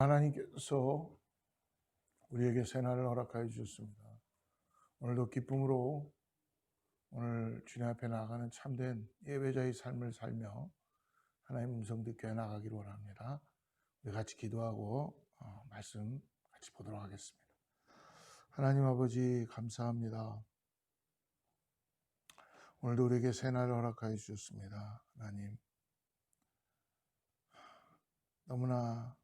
하나님께서 우리에게 새날을 허락하여 주셨습니다. 오늘도 기쁨으로 오늘 주님 앞에 나아가는 참된 예배자의 삶을 살며 하나님 음성 듣게 나가기를 원합니다. 우리 같이 기도하고 말씀 같이 보도록 하겠습니다. 하나님 아버지 감사합니다. 오늘도 우리에게 새날을 허락하여 주셨습니다. 하나님 너무나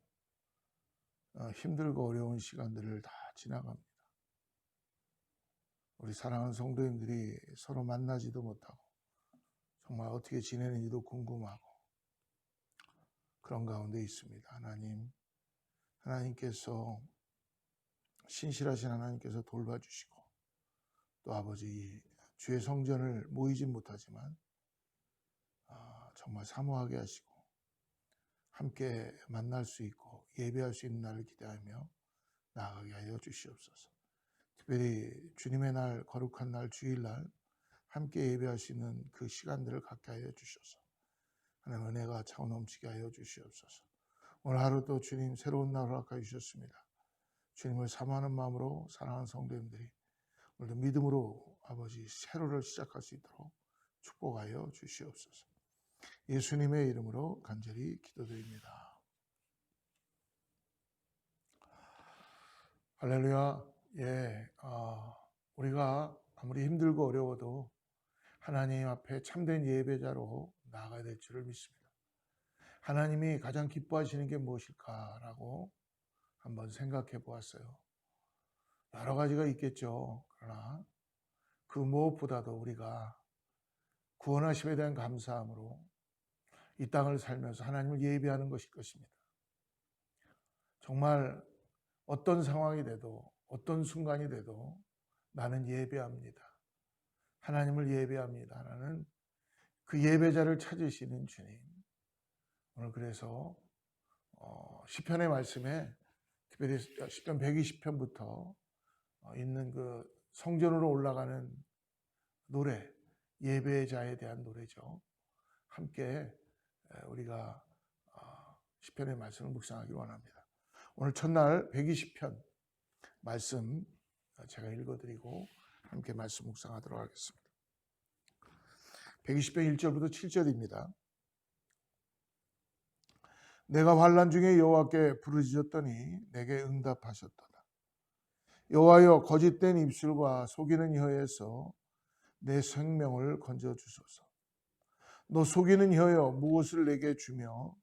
힘들고 어려운 시간들을 다 지나갑니다. 우리 사랑하는 성도님들이 서로 만나지도 못하고 정말 어떻게 지내는지도 궁금하고 그런 가운데 있습니다. 하나님께서 신실하신 하나님께서 돌봐주시고 또 아버지 주의 성전을 모이진 못하지만 정말 사모하게 하시고 함께 만날 수 있고 예배할 수 있는 날을 기대하며 나아가게 하여 주시옵소서. 특별히 주님의 날, 거룩한 날, 주일날 함께 예배할 수 있는 그 시간들을 갖게 하여 주셔서 하나님 은혜가 차고 넘치게 하여 주시옵소서. 오늘 하루 또 주님 새로운 날 허락하여 주셨습니다. 주님을 사모하는 마음으로 사랑하는 성도님들이 오늘도 믿음으로 아버지 새로를 시작할 수 있도록 축복하여 주시옵소서. 예수님의 이름으로 간절히 기도드립니다. 할렐루야. 우리가 아무리 힘들고 어려워도 하나님 앞에 참된 예배자로 나아가야 될 줄을 믿습니다. 하나님이 가장 기뻐하시는 게 무엇일까라고 한번 생각해 보았어요. 여러 가지가 있겠죠. 그러나 그 무엇보다도 우리가 구원하심에 대한 감사함으로 이 땅을 살면서 하나님을 예배하는 것일 것입니다. 정말 어떤 상황이 돼도 어떤 순간이 돼도 나는 예배합니다. 하나님을 예배합니다. 라는 그 예배자를 찾으시는 주님. 오늘 그래서 시편의 말씀에 특별히 시편 120편부터 있는 그 성전으로 올라가는 노래, 예배자에 대한 노래죠. 함께 우리가 시편의 말씀을 묵상하기 원합니다. 오늘 첫날 120편 말씀 제가 읽어드리고 함께 말씀 묵상하도록 하겠습니다. 120편 1절부터 7절입니다. 내가 환난 중에 여호와께 부르짖었더니 내게 응답하셨도다. 여호와여 거짓된 입술과 속이는 혀에서 내 생명을 건져주소서. 너 속이는 혀여 무엇을 내게 주며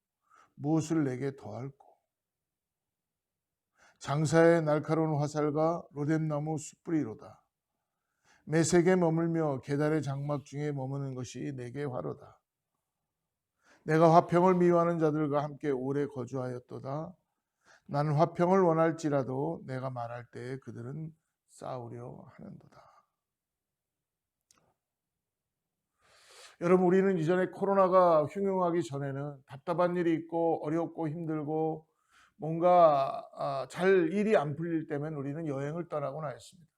무엇을 내게 더할꼬. 장사의 날카로운 화살과 로뎀나무 숯불이로다. 매색에 머물며 계달의 장막 중에 머무는 것이 내게 화로다. 내가 화평을 미워하는 자들과 함께 오래 거주하였도다. 나는 화평을 원할지라도 내가 말할 때에 그들은 싸우려 하는도다. 여러분, 우리는 이전에 코로나가 흉흉하기 전에는 답답한 일이 있고 어렵고 힘들고 뭔가 잘 일이 안 풀릴 때면 우리는 여행을 떠나곤 하였습니다.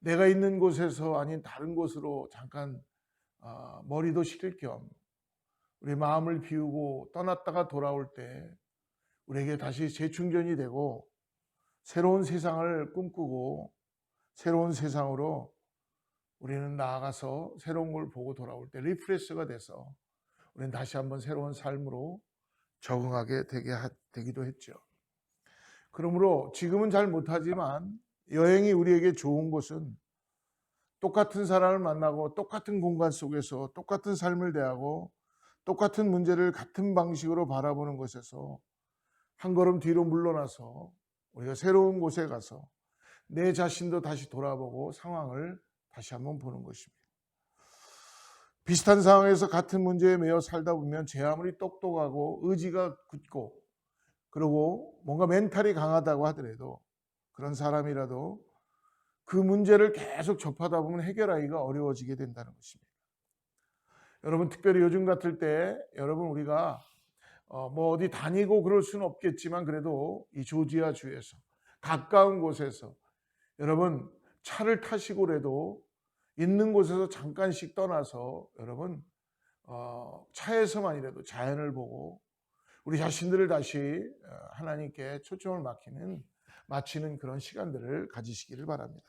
내가 있는 곳에서 아닌 다른 곳으로 잠깐 머리도 식힐 겸 우리 마음을 비우고 떠났다가 돌아올 때 우리에게 다시 재충전이 되고 새로운 세상을 꿈꾸고 새로운 세상으로 우리는 나아가서 새로운 걸 보고 돌아올 때 리프레시가 돼서 우리는 다시 한번 새로운 삶으로 적응하게 되기도 했죠. 그러므로 지금은 잘 못하지만 여행이 우리에게 좋은 것은 똑같은 사람을 만나고 똑같은 공간 속에서 똑같은 삶을 대하고 똑같은 문제를 같은 방식으로 바라보는 것에서 한 걸음 뒤로 물러나서 우리가 새로운 곳에 가서 내 자신도 다시 돌아보고 상황을 다시 한번 보는 것입니다. 비슷한 상황에서 같은 문제에 매여 살다 보면 제 아무리 똑똑하고 의지가 굳고 그리고 뭔가 멘탈이 강하다고 하더라도 그런 사람이라도 그 문제를 계속 접하다 보면 해결하기가 어려워지게 된다는 것입니다. 여러분, 특별히 요즘 같을 때 여러분 우리가 뭐 어디 다니고 그럴 수는 없겠지만 그래도 이 조지아 주에서 가까운 곳에서 여러분 차를 타시고라도 있는 곳에서 잠깐씩 떠나서 여러분 차에서만이라도 자연을 보고 우리 자신들을 다시 하나님께 초점을 맞추는 그런 시간들을 가지시기를 바랍니다.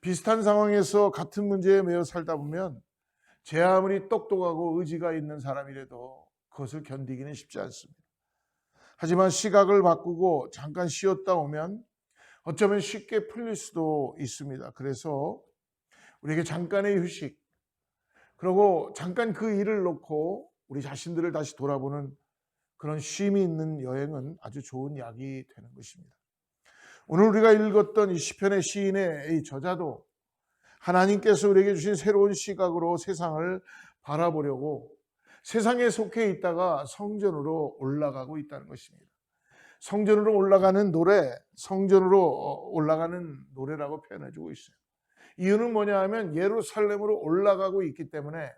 비슷한 상황에서 같은 문제에 매여 살다 보면 제 아무리 똑똑하고 의지가 있는 사람이라도 그것을 견디기는 쉽지 않습니다. 하지만 시각을 바꾸고 잠깐 쉬었다 오면 어쩌면 쉽게 풀릴 수도 있습니다. 그래서 우리에게 잠깐의 휴식, 그리고 잠깐 그 일을 놓고 우리 자신들을 다시 돌아보는 그런 쉼이 있는 여행은 아주 좋은 약이 되는 것입니다. 오늘 우리가 읽었던 이 시편의 시인의 이 저자도 하나님께서 우리에게 주신 새로운 시각으로 세상을 바라보려고 세상에 속해 있다가 성전으로 올라가고 있다는 것입니다. 성전으로 올라가는 노래, 성전으로 올라가는 노래라고 표현해주고 있어요. 이유는 뭐냐 하면 예루살렘으로 올라가고 있기 때문에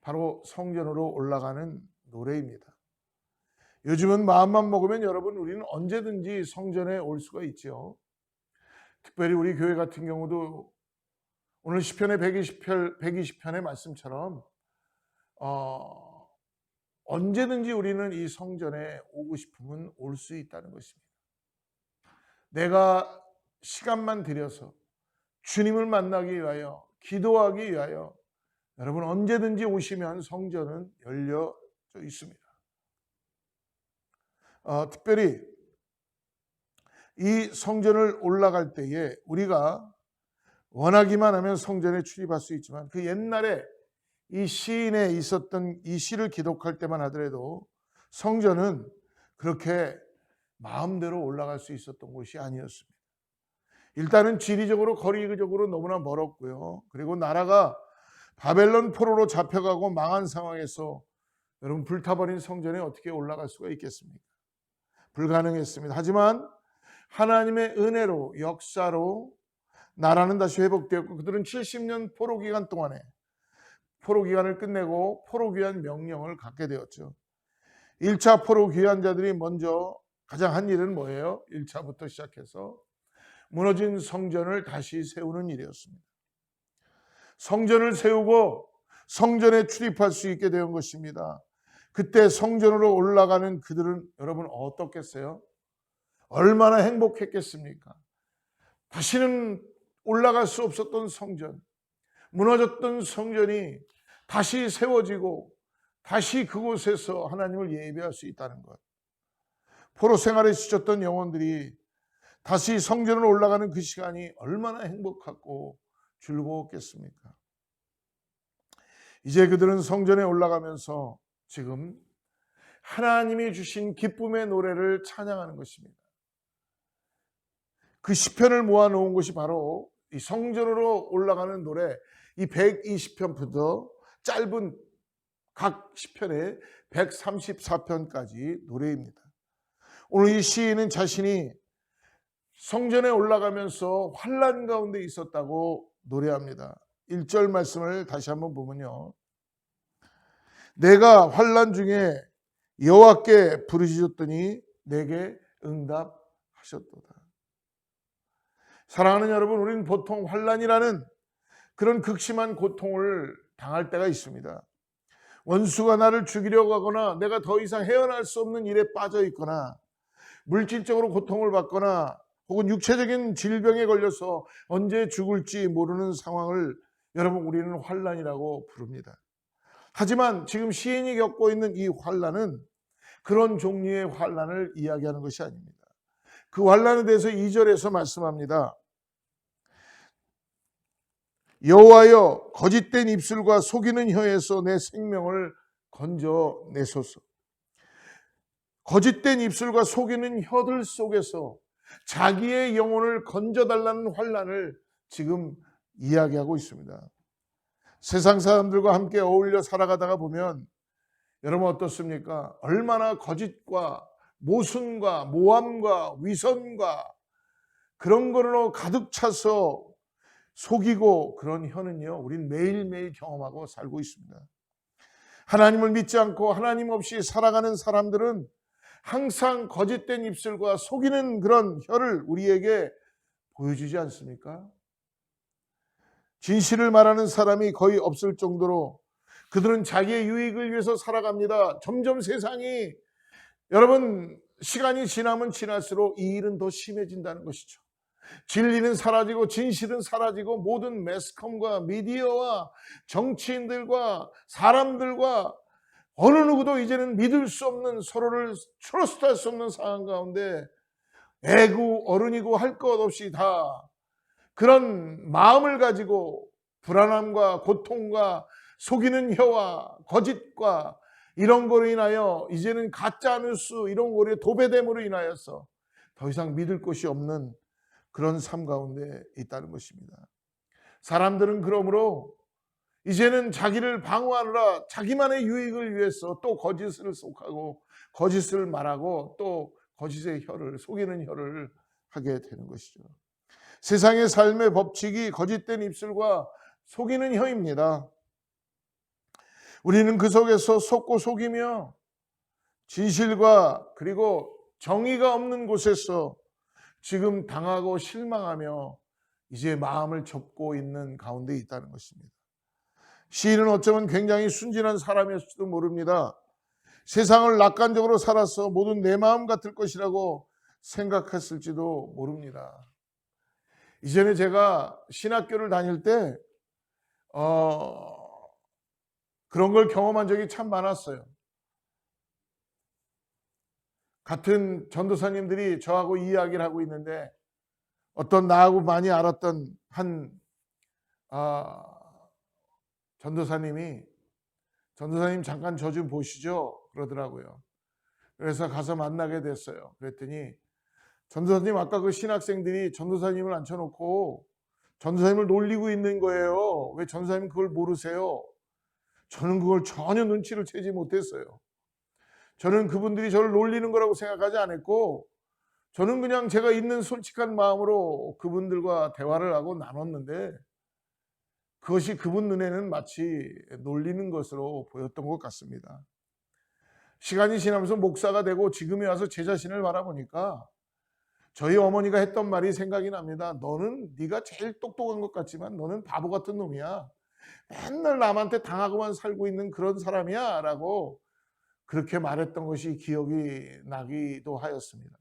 바로 성전으로 올라가는 노래입니다. 요즘은 마음만 먹으면 여러분 우리는 언제든지 성전에 올 수가 있죠. 특별히 우리 교회 같은 경우도 오늘 시편의 120편의 말씀처럼 언제든지 우리는 이 성전에 오고 싶으면 올 수 있다는 것입니다. 내가 시간만 들여서 주님을 만나기 위하여, 기도하기 위하여 여러분 언제든지 오시면 성전은 열려져 있습니다. 특별히 이 성전을 올라갈 때에 우리가 원하기만 하면 성전에 출입할 수 있지만 그 옛날에 이 시인에 있었던 이 시를 기록할 때만 하더라도 성전은 그렇게 마음대로 올라갈 수 있었던 곳이 아니었습니다. 일단은 지리적으로 거리적으로 너무나 멀었고요. 그리고 나라가 바벨론 포로로 잡혀가고 망한 상황에서 여러분 불타버린 성전에 어떻게 올라갈 수가 있겠습니까? 불가능했습니다. 하지만 하나님의 은혜로 역사로 나라는 다시 회복되었고 그들은 70년 포로 기간 동안에 포로 기간을 끝내고 포로 귀환 명령을 갖게 되었죠. 1차 포로 귀환자들이 먼저 가장 한 일은 뭐예요? 1차부터 시작해서 무너진 성전을 다시 세우는 일이었습니다. 성전을 세우고 성전에 출입할 수 있게 된 것입니다. 그때 성전으로 올라가는 그들은 여러분 어떻겠어요? 얼마나 행복했겠습니까? 다시는 올라갈 수 없었던 성전, 무너졌던 성전이 다시 세워지고 다시 그곳에서 하나님을 예배할 수 있다는 것. 포로 생활에 지쳤던 영혼들이 다시 성전으로 올라가는 그 시간이 얼마나 행복하고 즐거웠겠습니까? 이제 그들은 성전에 올라가면서 지금 하나님이 주신 기쁨의 노래를 찬양하는 것입니다. 그 시편을 모아놓은 것이 바로 이 성전으로 올라가는 노래, 이 120편부터 짧은 각 시편의 134편까지 노래입니다. 오늘 이 시인은 자신이 성전에 올라가면서 환난 가운데 있었다고 노래합니다. 1절 말씀을 다시 한번 보면요. 내가 환난 중에 여호와께 부르짖었더니 내게 응답하셨도다. 사랑하는 여러분, 우리는 보통 환난이라는 그런 극심한 고통을 당할 때가 있습니다. 원수가 나를 죽이려고 하거나 내가 더 이상 헤어날 수 없는 일에 빠져 있거나 물질적으로 고통을 받거나 혹은 육체적인 질병에 걸려서 언제 죽을지 모르는 상황을 여러분 우리는 환난이라고 부릅니다. 하지만 지금 시인이 겪고 있는 이 환난은 그런 종류의 환난을 이야기하는 것이 아닙니다. 그 환난에 대해서 2절에서 말씀합니다. 여호와여 거짓된 입술과 속이는 혀에서 내 생명을 건져내소서. 거짓된 입술과 속이는 혀들 속에서 자기의 영혼을 건져달라는 환난을 지금 이야기하고 있습니다. 세상 사람들과 함께 어울려 살아가다가 보면 여러분 어떻습니까? 얼마나 거짓과 모순과 모함과 위선과 그런 걸로 가득 차서 속이고 그런 혀는요 우린 매일매일 경험하고 살고 있습니다. 하나님을 믿지 않고 하나님 없이 살아가는 사람들은 항상 거짓된 입술과 속이는 그런 혀를 우리에게 보여주지 않습니까? 진실을 말하는 사람이 거의 없을 정도로 그들은 자기의 유익을 위해서 살아갑니다. 점점 세상이 여러분, 시간이 지나면 지날수록 이 일은 더 심해진다는 것이죠. 진리는 사라지고 진실은 사라지고 모든 매스컴과 미디어와 정치인들과 사람들과 어느 누구도 이제는 믿을 수 없는, 서로를 트러스트할 수 없는 상황 가운데 애고 어른이고 할 것 없이 다 그런 마음을 가지고 불안함과 고통과 속이는 혀와 거짓과 이런 거로 인하여 이제는 가짜 뉴스 이런 거에 도배됨으로 인하여서 더 이상 믿을 것이 없는 그런 삶 가운데 있다는 것입니다. 사람들은 그러므로 이제는 자기를 방어하느라 자기만의 유익을 위해서 또 거짓을 속하고 거짓을 말하고 또 거짓의 혀를, 속이는 혀를 하게 되는 것이죠. 세상의 삶의 법칙이 거짓된 입술과 속이는 혀입니다. 우리는 그 속에서 속고 속이며 진실과 그리고 정의가 없는 곳에서 지금 당하고 실망하며 이제 마음을 접고 있는 가운데 있다는 것입니다. 시인은 어쩌면 굉장히 순진한 사람이었을지도 모릅니다. 세상을 낙관적으로 살아서 모든 내 마음 같을 것이라고 생각했을지도 모릅니다. 이전에 제가 신학교를 다닐 때 그런 걸 경험한 적이 참 많았어요. 같은 전도사님들이 저하고 이야기를 하고 있는데 어떤 나하고 많이 알았던 한 전도사님 잠깐 저 좀 보시죠 그러더라고요. 그래서 가서 만나게 됐어요. 그랬더니 전도사님, 아까 그 신학생들이 전도사님을 앉혀놓고 전도사님을 놀리고 있는 거예요. 왜 전도사님 그걸 모르세요? 저는 그걸 전혀 눈치를 채지 못했어요. 저는 그분들이 저를 놀리는 거라고 생각하지 않았고, 저는 그냥 제가 있는 솔직한 마음으로 그분들과 대화를 하고 나눴는데 그것이 그분 눈에는 마치 놀리는 것으로 보였던 것 같습니다. 시간이 지나면서 목사가 되고 지금에 와서 제 자신을 바라보니까 저희 어머니가 했던 말이 생각이 납니다. 너는 네가 제일 똑똑한 것 같지만 너는 바보 같은 놈이야. 맨날 남한테 당하고만 살고 있는 그런 사람이야 라고 그렇게 말했던 것이 기억이 나기도 하였습니다.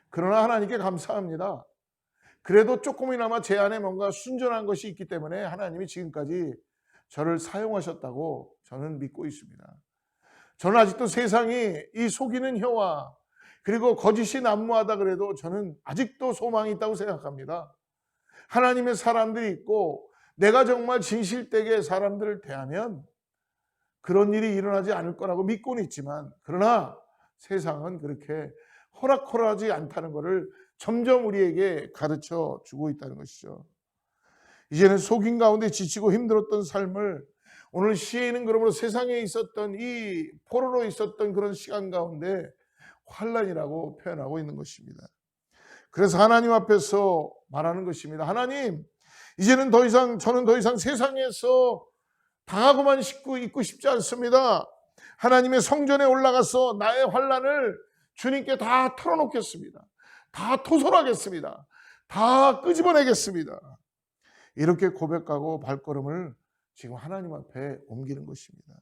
그러나 하나님께 감사합니다. 그래도 조금이나마 제 안에 뭔가 순전한 것이 있기 때문에 하나님이 지금까지 저를 사용하셨다고 저는 믿고 있습니다. 저는 아직도 세상이 이 속이는 혀와 그리고 거짓이 난무하다 그래도 저는 아직도 소망이 있다고 생각합니다. 하나님의 사람들이 있고 내가 정말 진실되게 사람들을 대하면 그런 일이 일어나지 않을 거라고 믿고는 있지만, 그러나 세상은 그렇게 호락호락하지 않다는 것을 점점 우리에게 가르쳐 주고 있다는 것이죠. 이제는 속임 가운데 지치고 힘들었던 삶을 오늘 시인은 그러므로 세상에 있었던 이 포로로 있었던 그런 시간 가운데 환난이라고 표현하고 있는 것입니다. 그래서 하나님 앞에서 말하는 것입니다. 하나님, 이제는 저는 더 이상 세상에서 당하고만 있고 싶지 않습니다. 하나님의 성전에 올라가서 나의 환난을 주님께 다 털어놓겠습니다. 다 토설하겠습니다. 다 끄집어내겠습니다. 이렇게 고백하고 발걸음을 지금 하나님 앞에 옮기는 것입니다.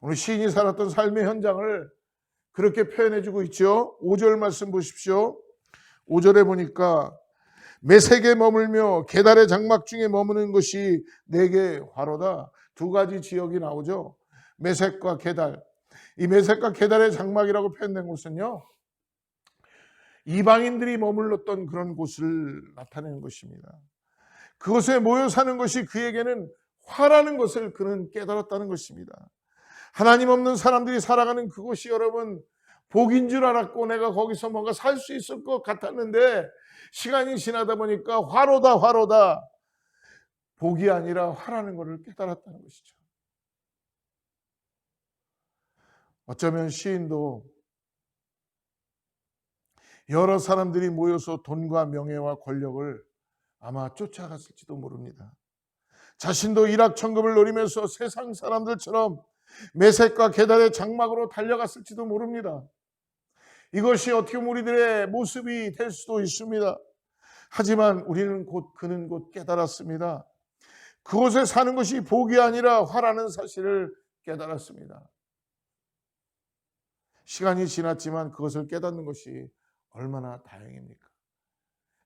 오늘 시인이 살았던 삶의 현장을 그렇게 표현해주고 있죠. 5절 말씀 보십시오. 5절에 보니까 메색에 머물며 게달의 장막 중에 머무는 것이 내게 화로다. 두 가지 지역이 나오죠. 메색과 게달. 이 메색과 게달의 장막이라고 표현된 곳은요, 이방인들이 머물렀던 그런 곳을 나타내는 것입니다. 그곳에 모여 사는 것이 그에게는 화라는 것을 그는 깨달았다는 것입니다. 하나님 없는 사람들이 살아가는 그곳이 여러분 복인 줄 알았고 내가 거기서 뭔가 살 수 있을 것 같았는데 시간이 지나다 보니까 화로다. 복이 아니라 화라는 것을 깨달았다는 것이죠. 어쩌면 시인도 여러 사람들이 모여서 돈과 명예와 권력을 아마 쫓아갔을지도 모릅니다. 자신도 일확천금을 노리면서 세상 사람들처럼 메색과 게달의 장막으로 달려갔을지도 모릅니다. 이것이 어떻게 보면 우리들의 모습이 될 수도 있습니다. 하지만 그는 곧 깨달았습니다. 그곳에 사는 것이 복이 아니라 화라는 사실을 깨달았습니다. 시간이 지났지만 그것을 깨닫는 것이 얼마나 다행입니까?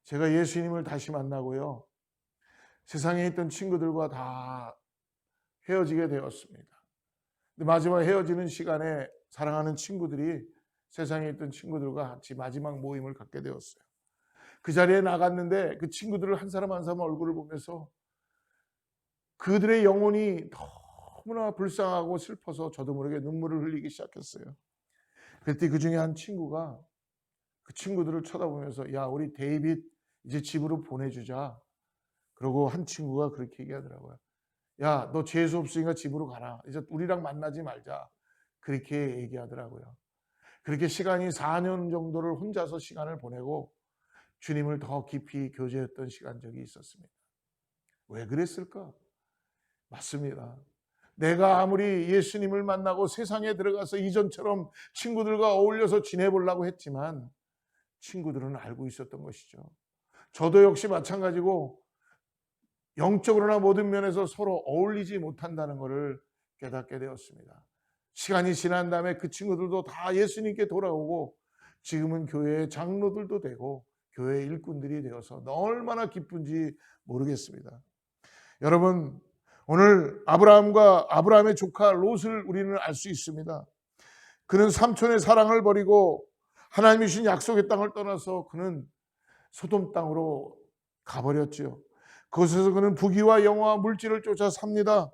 제가 예수님을 다시 만나고요, 세상에 있던 친구들과 다 헤어지게 되었습니다. 근데 마지막 헤어지는 시간에 사랑하는 친구들이 세상에 있던 친구들과 같이 마지막 모임을 갖게 되었어요. 그 자리에 나갔는데 그 친구들을 한 사람 한 사람 얼굴을 보면서 그들의 영혼이 너무나 불쌍하고 슬퍼서 저도 모르게 눈물을 흘리기 시작했어요. 그때 그 중에 한 친구가 그 친구들을 쳐다보면서 야, 우리 데이빗 이제 집으로 보내주자. 그러고 한 친구가 그렇게 얘기하더라고요. 야, 너 재수 없으니까 집으로 가라. 이제 우리랑 만나지 말자. 그렇게 얘기하더라고요. 그렇게 시간이 4년 정도를 혼자서 시간을 보내고 주님을 더 깊이 교제했던 시간적이 있었습니다. 왜 그랬을까? 맞습니다. 내가 아무리 예수님을 만나고 세상에 들어가서 이전처럼 친구들과 어울려서 지내보려고 했지만 친구들은 알고 있었던 것이죠. 저도 역시 마찬가지고 영적으로나 모든 면에서 서로 어울리지 못한다는 것을 깨닫게 되었습니다. 시간이 지난 다음에 그 친구들도 다 예수님께 돌아오고 지금은 교회의 장로들도 되고 교회 일꾼들이 되어서 얼마나 기쁜지 모르겠습니다. 여러분, 오늘 아브라함의 조카 롯을 우리는 알 수 있습니다. 그는 삼촌의 사랑을 버리고 하나님이 주신 약속의 땅을 떠나서 그는 소돔 땅으로 가버렸지요. 그곳에서 그는 부귀와 영화와 물질을 쫓아 삽니다.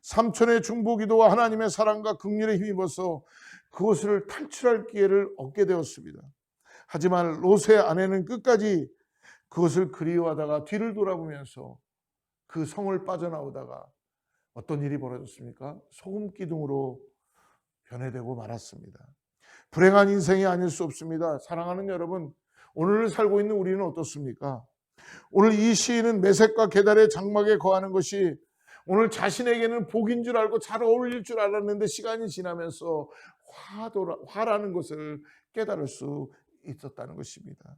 삼촌의 중보기도와 하나님의 사랑과 긍휼에 힘입어서 그곳을 탈출할 기회를 얻게 되었습니다. 하지만 롯의 아내는 끝까지 그것을 그리워하다가 뒤를 돌아보면서 그 성을 빠져나오다가 어떤 일이 벌어졌습니까? 소금 기둥으로 변해되고 말았습니다. 불행한 인생이 아닐 수 없습니다. 사랑하는 여러분, 오늘을 살고 있는 우리는 어떻습니까? 오늘 이 시인은 메색과 게달의 장막에 거하는 것이 오늘 자신에게는 복인 줄 알고 잘 어울릴 줄 알았는데 시간이 지나면서 화라는 것을 깨달을 수 있었다는 것입니다.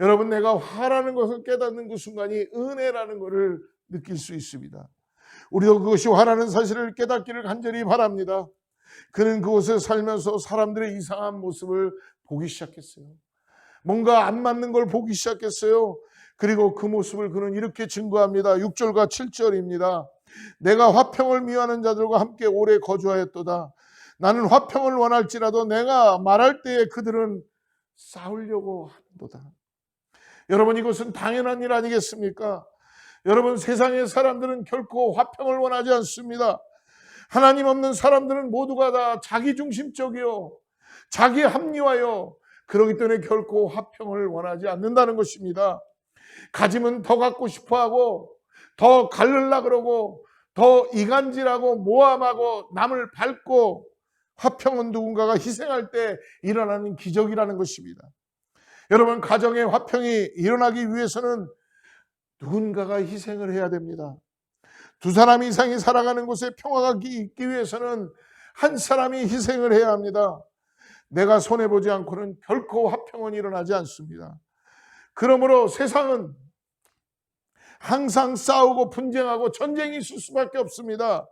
여러분, 내가 화라는 것을 깨닫는 그 순간이 은혜라는 것을 느낄 수 있습니다. 우리도 그것이 화라는 사실을 깨닫기를 간절히 바랍니다. 그는 그곳에 살면서 사람들의 이상한 모습을 보기 시작했어요. 뭔가 안 맞는 걸 보기 시작했어요. 그리고 그 모습을 그는 이렇게 증거합니다. 6절과 7절입니다. 내가 화평을 미워하는 자들과 함께 오래 거주하였도다. 나는 화평을 원할지라도 내가 말할 때에 그들은 싸우려고 하는도다. 여러분, 이것은 당연한 일 아니겠습니까? 여러분, 세상의 사람들은 결코 화평을 원하지 않습니다. 하나님 없는 사람들은 모두가 다 자기중심적이요, 자기 합리화요. 그렇기 때문에 결코 화평을 원하지 않는다는 것입니다. 가지면 더 갖고 싶어하고 더 갈르려 그러고 더 이간질하고 모함하고 남을 밟고, 화평은 누군가가 희생할 때 일어나는 기적이라는 것입니다. 여러분, 가정의 화평이 일어나기 위해서는 누군가가 희생을 해야 됩니다. 두 사람 이상이 살아가는 곳에 평화가 있기 위해서는 한 사람이 희생을 해야 합니다. 내가 손해보지 않고는 결코 화평은 일어나지 않습니다. 그러므로 세상은 항상 싸우고 분쟁하고 전쟁이 있을 수밖에 없습니다.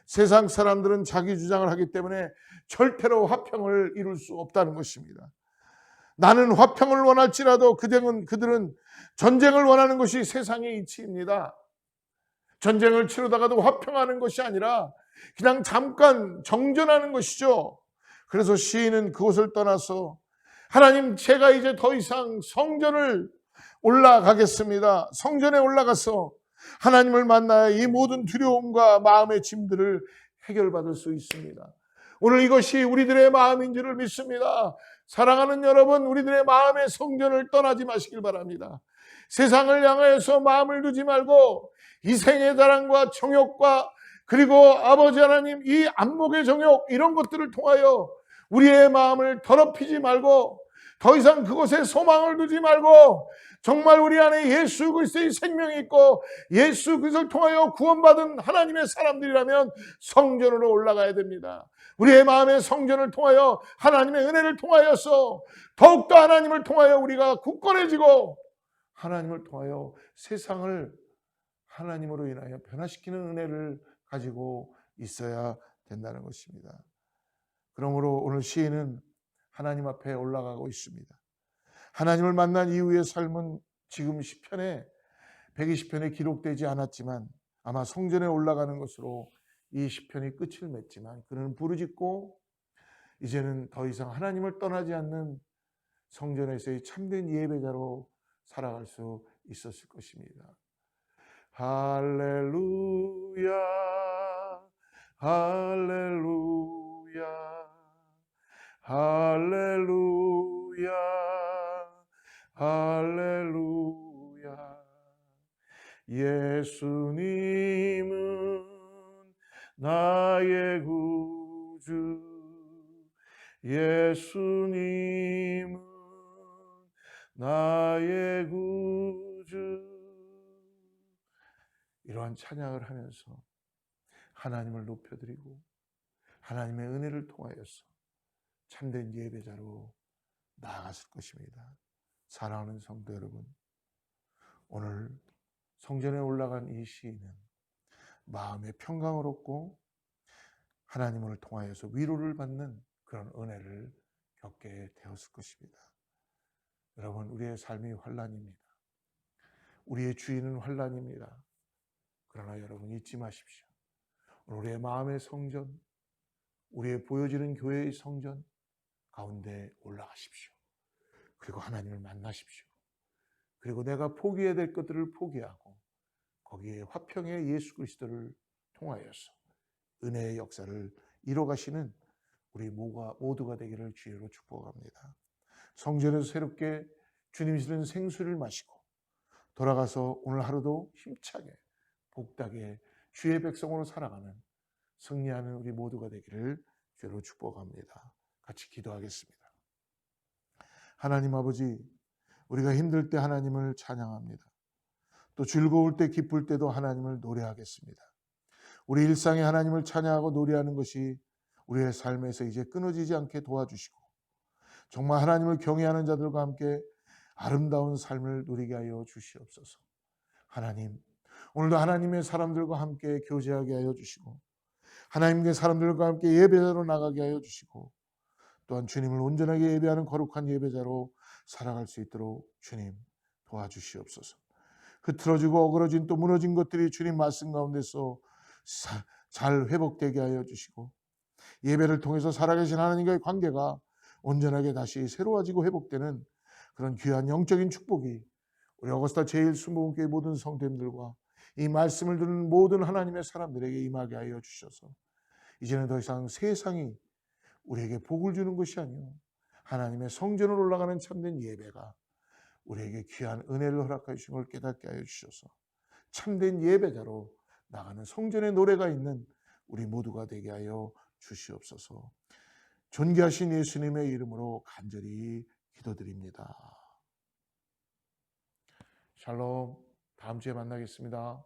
세상 사람들은 자기 주장을 하기 때문에 절대로 화평을 이룰 수 없다는 것입니다. 나는 화평을 원할지라도 그들은 전쟁을 원하는 것이 세상의 이치입니다. 전쟁을 치르다가도 화평하는 것이 아니라 그냥 잠깐 정전하는 것이죠. 그래서 시인은 그곳을 떠나서 하나님, 제가 이제 더 이상 성전을 올라가겠습니다. 성전에 올라가서 하나님을 만나야 이 모든 두려움과 마음의 짐들을 해결받을 수 있습니다. 오늘 이것이 우리들의 마음인 줄을 믿습니다. 사랑하는 여러분, 우리들의 마음의 성전을 떠나지 마시길 바랍니다. 세상을 향하여서 마음을 두지 말고 이생의 자랑과 정욕과 그리고 아버지 하나님 이 안목의 정욕, 이런 것들을 통하여 우리의 마음을 더럽히지 말고 더 이상 그곳에 소망을 두지 말고 정말 우리 안에 예수 그리스도의 생명이 있고 예수 그리스도를 통하여 구원받은 하나님의 사람들이라면 성전으로 올라가야 됩니다. 우리의 마음의 성전을 통하여 하나님의 은혜를 통하여서 더욱더 하나님을 통하여 우리가 굳건해지고 하나님을 통하여 세상을 하나님으로 인하여 변화시키는 은혜를 가지고 있어야 된다는 것입니다. 그러므로 오늘 시인은 하나님 앞에 올라가고 있습니다. 하나님을 만난 이후의 삶은 지금 시편에 120편에 기록되지 않았지만 아마 성전에 올라가는 것으로 이 시편이 끝을 맺지만 그는 부르짖고 이제는 더 이상 하나님을 떠나지 않는 성전에서의 참된 예배자로 살아갈 수 있었을 것입니다. 할렐루야 할렐루야 할렐루야 할렐루야 예수님은 나의 구주 예수님은 나의 구주 이러한 찬양을 하면서 하나님을 높여드리고 하나님의 은혜를 통하여서 참된 예배자로 나아갔을 것입니다. 사랑하는 성도 여러분, 오늘 성전에 올라간 이 시인은 마음의 평강을 얻고 하나님을 통하여서 위로를 받는 그런 은혜를 겪게 되었을 것입니다. 여러분, 우리의 삶이 환난입니다. 우리의 주인은 환난입니다. 그러나 여러분 잊지 마십시오. 우리의 마음의 성전, 우리의 보여지는 교회의 성전 가운데 올라가십시오. 그리고 하나님을 만나십시오. 그리고 내가 포기해야 될 것들을 포기하고 거기에 화평의 예수 그리스도를 통하여서 은혜의 역사를 이뤄가시는 우리 모두가 되기를 주의로 축복합니다. 성전에서 새롭게 주님 주는 생수를 마시고 돌아가서 오늘 하루도 힘차게 복되게 주의 백성으로 살아가는 승리하는 우리 모두가 되기를 주로 축복합니다. 같이 기도하겠습니다. 하나님 아버지, 우리가 힘들 때 하나님을 찬양합니다. 또 즐거울 때 기쁠 때도 하나님을 노래하겠습니다. 우리 일상에 하나님을 찬양하고 노래하는 것이 우리의 삶에서 이제 끊어지지 않게 도와주시고 정말 하나님을 경외하는 자들과 함께 아름다운 삶을 누리게 하여 주시옵소서. 하나님, 오늘도 하나님의 사람들과 함께 교제하게 하여 주시고 하나님의 사람들과 함께 예배자로 나가게 하여 주시고 또한 주님을 온전하게 예배하는 거룩한 예배자로 살아갈 수 있도록 주님 도와주시옵소서. 흐트러지고 어그러진 또 무너진 것들이 주님 말씀 가운데서 잘 회복되게 하여 주시고 예배를 통해서 살아계신 하나님과의 관계가 온전하게 다시 새로워지고 회복되는 그런 귀한 영적인 축복이 우리 어거스타 제1순복음교회 모든 성도님들과 이 말씀을 듣는 모든 하나님의 사람들에게 임하게 하여 주셔서 이제는 더 이상 세상이 우리에게 복을 주는 것이 아니요 하나님의 성전으로 올라가는 참된 예배가 우리에게 귀한 은혜를 허락하여 주신 걸 깨닫게 하여 주셔서 참된 예배자로 나가는 성전의 노래가 있는 우리 모두가 되게 하여 주시옵소서. 존귀하신 예수님의 이름으로 간절히 기도드립니다. 샬롬. 다음 주에 만나겠습니다.